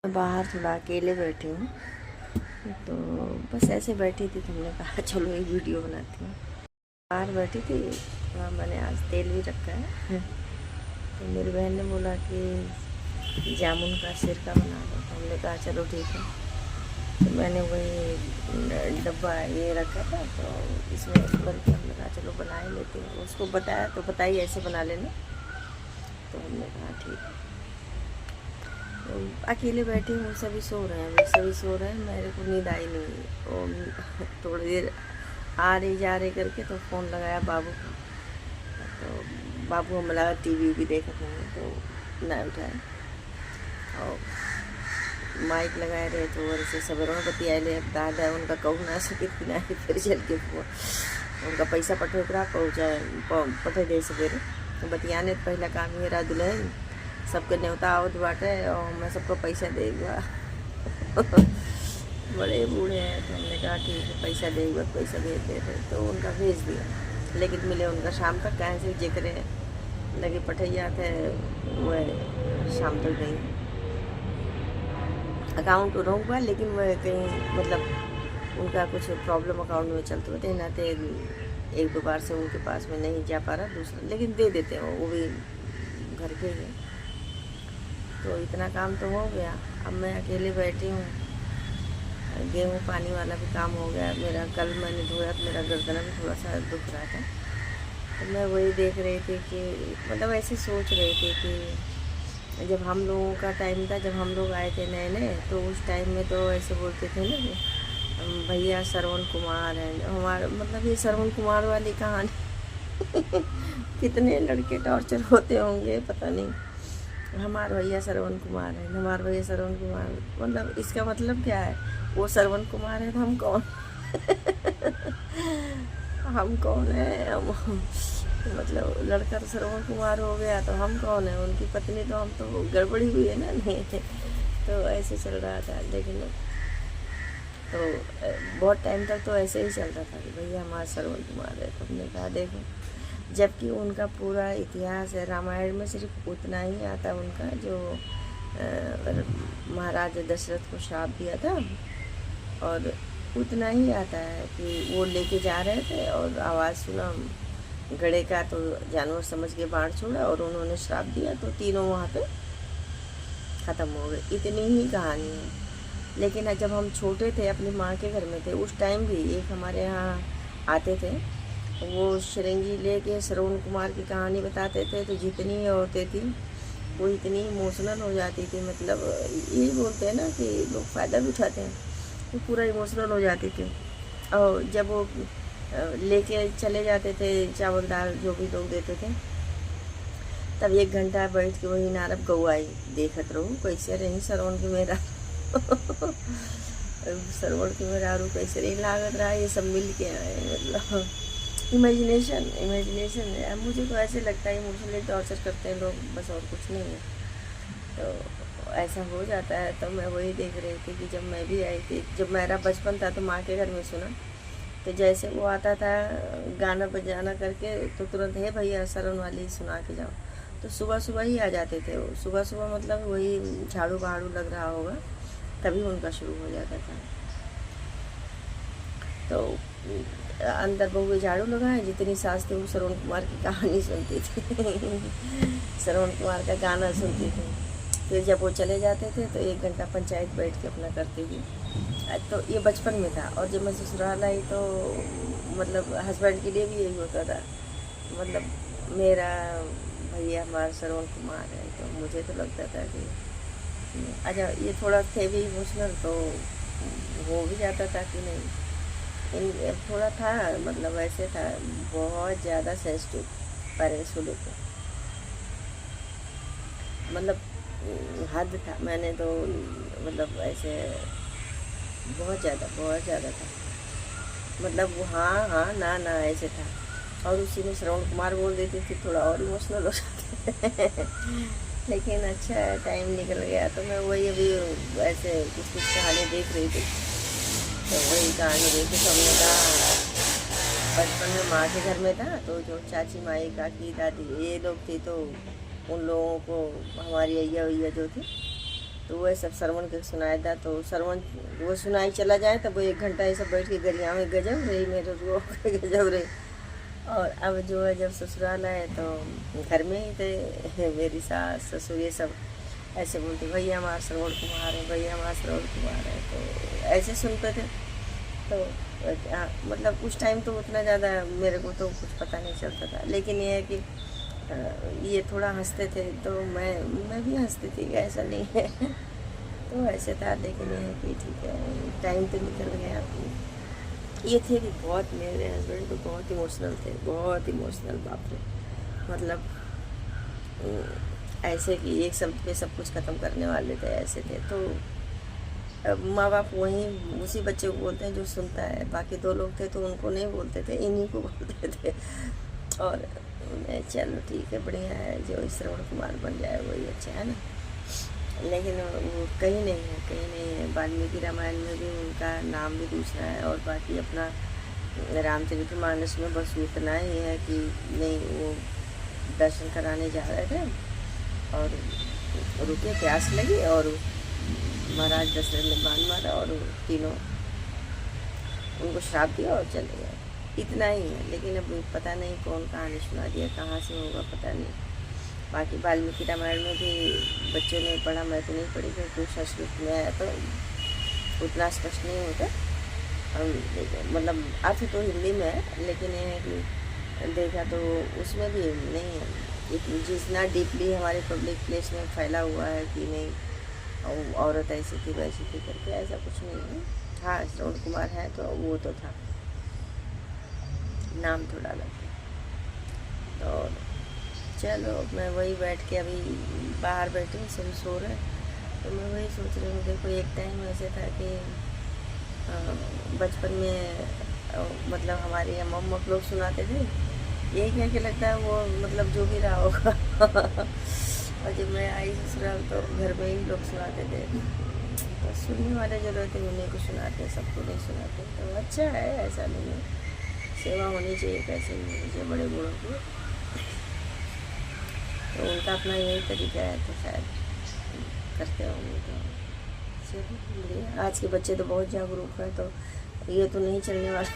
मैं बाहर थोड़ा अकेले बैठी हूँ, तो बस ऐसे बैठी थी तो हमने कहा चलो एक वीडियो बनाती हूँ। बाहर बैठी थी, थोड़ा मैंने आज तेल भी रखा है तो मेरी बहन ने बोला कि जामुन का सिरका बना दो, तो हमने कहा चलो ठीक है। तो मैंने वही डब्बा ये रखा था तो इसमें भर के हमने कहा चलो बना ही लेते हैं। उसको बताया तो बताइए ऐसे बना लेना, तो हमने कहा ठीक है। तो अकेले बैठी हूँ, सभी सो रहे हैं, वे सभी सो रहे हैं, मेरे को नींद आई नहीं। और थोड़ी देर आ रही जा रही करके तो फ़ोन लगाया बाबू को, तो बाबू हमें लगा टीवी भी देख रहे हैं तो ना उठाए और माइक लगाए रहे तो और से सवेरों में बतियाए ले दादा उनका कहू ना सके कि ना फिर चल के उनका पैसा पठे करा पठे दे सवेरे तो बतियाने पहला काम ये रहा दुल्हन सबके न्योता आवत बाटे और मैं सबको पैसा देगा बड़े बूढ़े हैं तो हमने कहा ठीक है पैसा देगा, पैसा भेज देते तो उनका भेज दिया, लेकिन मिले उनका शाम तक कहाँ से जिक्र लगे पठैया थे वह शाम तक गई अकाउंट रहूँगा, लेकिन वह कहीं मतलब उनका कुछ प्रॉब्लम अकाउंट में चलते हुए ना थे, एक दो बार से उनके पास में नहीं जा पा रहा दूसरा, लेकिन दे देते हैं वो भी घर के ही। तो इतना काम तो हो गया, अब मैं अकेले बैठी हूँ। गेहूँ पानी वाला भी काम हो गया मेरा, कल मैंने धोया तो मेरा गर्दन में थोड़ा सा दुख रहा था, तो मैं वही देख रही थी कि मतलब ऐसे सोच रही थी कि जब हम लोगों का टाइम था, जब हम लोग आए थे नए नए, तो उस टाइम में तो ऐसे बोलते थे ना कि भैया श्रवण कुमार हैं हमारा, मतलब ये श्रवण कुमार वाली कहानी कितने लड़के टॉर्चर होते होंगे पता नहीं, हमारे भैया श्रवण कुमार है, हमारे भैया श्रवण कुमार, मतलब इसका मतलब क्या है, वो श्रवण कुमार है तो हम कौन हम कौन है हम मतलब लड़का तो श्रवण कुमार हो गया तो हम कौन है, उनकी पत्नी तो हम तो गड़बड़ी हुई है ना नहीं तो ऐसे चल रहा था। लेकिन तो बहुत टाइम तक तो ऐसे ही चल रहा था कि भैया हमारा श्रवण कुमार है, तो हमने कहा देखो, जबकि उनका पूरा इतिहास है, रामायण में सिर्फ उतना ही आता उनका जो महाराज दशरथ को श्राप दिया था, और उतना ही आता है कि वो लेके जा रहे थे और आवाज़ सुना घड़े का तो जानवर समझ के बाढ़ छोड़ा और उन्होंने श्राप दिया तो तीनों वहाँ पे ख़त्म हो गए, इतनी ही कहानी है। लेकिन जब हम छोटे थे अपनी माँ के घर में थे, उस टाइम भी एक हमारे यहाँ आते थे, वो शरंगी लेके श्रवण कुमार की कहानी बताते थे, तो जितनी औरतें थी वो इतनी इमोशनल हो जाती थी, मतलब ये बोलते हैं ना कि लोग फ़ायदा भी उठाते हैं, वो पूरा इमोशनल हो जाती थी। और जब वो लेके चले जाते थे चावल दाल जो भी लोग देते थे, तब 1 घंटा बैठ के वही नारद गौआई देखत रहो कैसे रही श्रवण की मेरा श्रवण की मेरा रू कैसे रही लागत रहा, ये सब मिल के आए, मतलब इमेजिनेशन है। मुझे तो ऐसे लगता है इमोशनली टॉर्चर करते हैं लोग, बस और कुछ नहीं है, तो ऐसा हो जाता है। तो मैं वही देख रही थी कि जब मैं भी आई थी, जब मेरा बचपन था तो माँ के घर में सुना, तो जैसे वो आता था गाना बजाना करके तो तुरंत है भैया सरवन वाली सुना के जाओ, तो सुबह सुबह ही आ जाते थे वो, सुबह सुबह मतलब वही झाड़ू बहाड़ू लग रहा होगा तभी उनका शुरू हो जाता था। तो अंदर बहू झाड़ू लगाए, जितनी सास थी वो श्रवण कुमार की कहानी सुनती थी श्रवण कुमार का गाना सुनती थी। फिर जब वो चले जाते थे तो 1 घंटा पंचायत बैठ के अपना करती थी। तो ये बचपन में था, और जब मैं ससुराल आई तो मतलब हस्बैंड के लिए भी यही होता था, मतलब मेरा भैया हमारा श्रवण कुमार है, तो मुझे तो लगता था कि अच्छा ये थोड़ा थे भी इमोशनल, तो हो भी जाता था कि नहीं थोड़ा था, मतलब ऐसे था बहुत ज़्यादा सेंसिटिव पेरेंट्स को लेकर, मतलब हद था, मैंने तो मतलब ऐसे बहुत ज़्यादा था, मतलब वो हाँ हाँ ना ना ऐसे था, और उसी में श्रवण कुमार बोल देती थी, थोड़ा और इमोशनल हो जाते लेकिन अच्छा है टाइम निकल गया। तो मैं वही अभी ऐसे कुछ कुछ कहानी देख रही थी, तो वही कहानी देखी तो हमने कहा बचपन में माँ के घर में था, तो जो चाची माई काकी दादी ये लोग थे, तो उन लोगों को हमारी अय्या वैया जो थी तो वह सब श्रवण के सुनाया था। तो श्रवण वो सुनाई चला जाए तब वो 1 घंटा ऐसा बैठ के गरिया में गजब रही मेरे रो गजब रही। और अब जो है जब ससुराल आए तो घर में ही थे मेरी सास ससुर ये सब ऐसे बोलते भैया हमारा श्रवण कुमार है, भैया हमारा श्रवण कुमार है, तो ऐसे सुनते थे। तो मतलब उस टाइम तो उतना ज़्यादा मेरे को तो कुछ पता नहीं चलता था, लेकिन ये है कि ये थोड़ा हंसते थे तो मैं भी हंसती थी, ऐसा नहीं है तो ऐसे था। लेकिन ये है कि ठीक है टाइम तो निकल गया। ये थे कि बहुत मेरे हस्बैंड तो बहुत इमोशनल थे, बहुत इमोशनल, बाप रे। मतलब ऐसे कि एक शब्द पे सब कुछ ख़त्म करने वाले थे, ऐसे थे। तो माँ बाप वहीं उसी बच्चे को बोलते हैं जो सुनता है, बाकी 2 लोग थे तो उनको नहीं बोलते थे, इन्हीं को बोलते थे। और चलो ठीक है बढ़िया है, जो श्रवण कुमार बन जाए वही अच्छा है ना। लेकिन वो कहीं नहीं है, कहीं नहीं है। वाल्मीकि रामायण में भी उनका नाम भी दूसरा है, और बाकी अपना रामचरितमानस में बस उतना ही है कि नहीं, वो दर्शन कराने जा रहे थे और रुके, प्यास लगी और महाराज दशरथ ने बाण मारा और तीनों उनको श्राप दिया और चले गए, इतना ही है। लेकिन अब पता नहीं कौन कहानी सुना दिया, कहाँ से होगा पता नहीं। बाकी वाल्मीकि रामायण में भी बच्चों ने पढ़ा, मैं तो नहीं पढ़ी क्योंकि संस्कृत में आया तो उतना स्पष्ट नहीं होता। मतलब अर्थ तो हिंदी में है, लेकिन ये है कि देखा तो उसमें भी नहीं है जितना डीपली हमारे पब्लिक प्लेस में फैला हुआ है कि नहीं औरत ऐसी थी वैसी थी करके, ऐसा कुछ नहीं है। हाँ श्रवण कुमार है तो वो तो था, नाम थोड़ा अलग है। तो चलो मैं वही बैठ के अभी बाहर बैठी हूँ, सभी सो रहे, तो मैं वही सोच रही हूँ। देखो एक टाइम ऐसे था कि बचपन में मतलब हमारे यहाँ मम्मी लोग सुनाते थे, यही कह के लगता है वो मतलब जो भी रहा होगा और जब मैं आई ससुराल तो घर में ही लोग सुनाते थे, तो सुनने वाले जो रहते हैं उन्हीं को सुनाते, सबको नहीं सुनाते। तो अच्छा है, ऐसा नहीं है, सेवा होनी चाहिए, कैसे नहीं होनी चाहिए बड़े बूढ़ों की। तो उनका अपना यही तरीका है, तो शायद करते होंगे। तो चलिए, आज के बच्चे तो बहुत जागरूक है, तो ये तो नहीं चलने वाला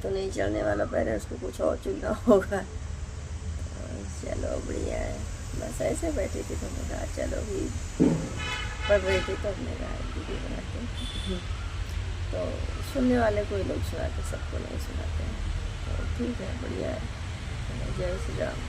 तो नहीं चलने वाला, पहले उसको कुछ और चुनना होगा। तो चलो बढ़िया है, बस ऐसे बैठी थी तो मैंने कहा चलो भी पढ़ रही थी तो हमने कहा वीडियो बनाते तो सुनने वाले कोई लोग सुनाते, सबको नहीं सुनाते हैं। तो ठीक है बढ़िया है, जय श्री राम।